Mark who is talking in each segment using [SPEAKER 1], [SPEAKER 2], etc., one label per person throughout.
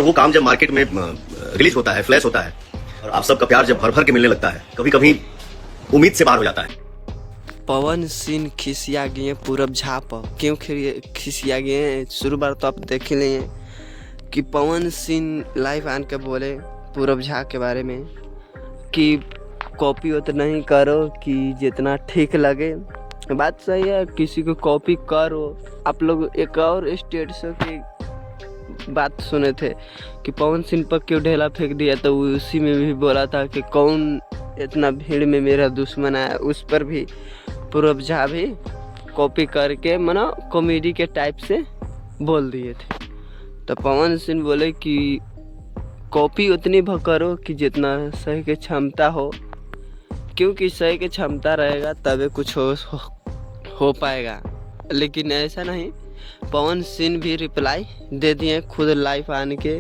[SPEAKER 1] वो काम जब मार्केट में रिलीज होता है, फ्लैश होता है, और आप सबका प्यार जब भर भर के मिलने लगता है, कभी कभी उम्मीद से बाहर हो जाता है।
[SPEAKER 2] पवन सिंह खिसिया गए हैं पूरब झा पर। क्यों खिसिया गए हैं? शुरू बार तो आप देख ही लिए कि पवन सिंह लाइव आन के बोले पूरब झा के बारे में कि कॉपी उतना ही करो कि जितना ठीक लगे। बात सही है, किसी को कॉपी करो। आप लोग एक और स्टेट से की बात सुने थे कि पवन सिंह पर क्यों ढेला फेंक दिया, तो उसी में भी बोला था कि कौन इतना भीड़ में मेरा दुश्मन है। उस पर भी पूरब झा भी कॉपी करके मना कॉमेडी के टाइप से बोल दिए थे। तो पवन सिंह बोले कि कॉपी उतनी करो कि जितना सही के क्षमता हो, क्योंकि सही की क्षमता रहेगा तभी कुछ हो पाएगा। लेकिन ऐसा नहीं, पवन सिंह भी रिप्लाई दे दिए खुद लाइव आने के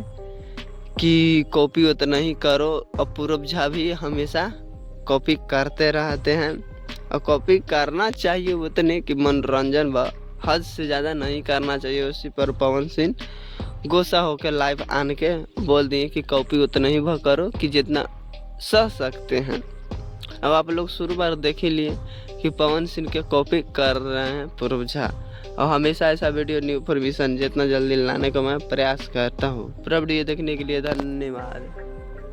[SPEAKER 2] कि कॉपी उतना ही करो। और पूरब झा भी हमेशा कॉपी करते रहते हैं और कॉपी करना चाहिए उतने कि मनोरंजन व हद से ज़्यादा नहीं करना चाहिए। उसी पर पवन सिंह गुस्सा होकर लाइव आन के बोल दिए कि कॉपी उतना ही करो कि जितना सह सकते हैं। अब आप लोग शुरू बार देख ही लिए कि पवन सिंह के कॉपी कर रहे हैं पूरब झा। और हमेशा ऐसा वीडियो न्यू इन्फॉर्मेशन जितना जल्दी लाने का मैं प्रयास करता हूँ। पूरा वीडियो देखने के लिए धन्यवाद।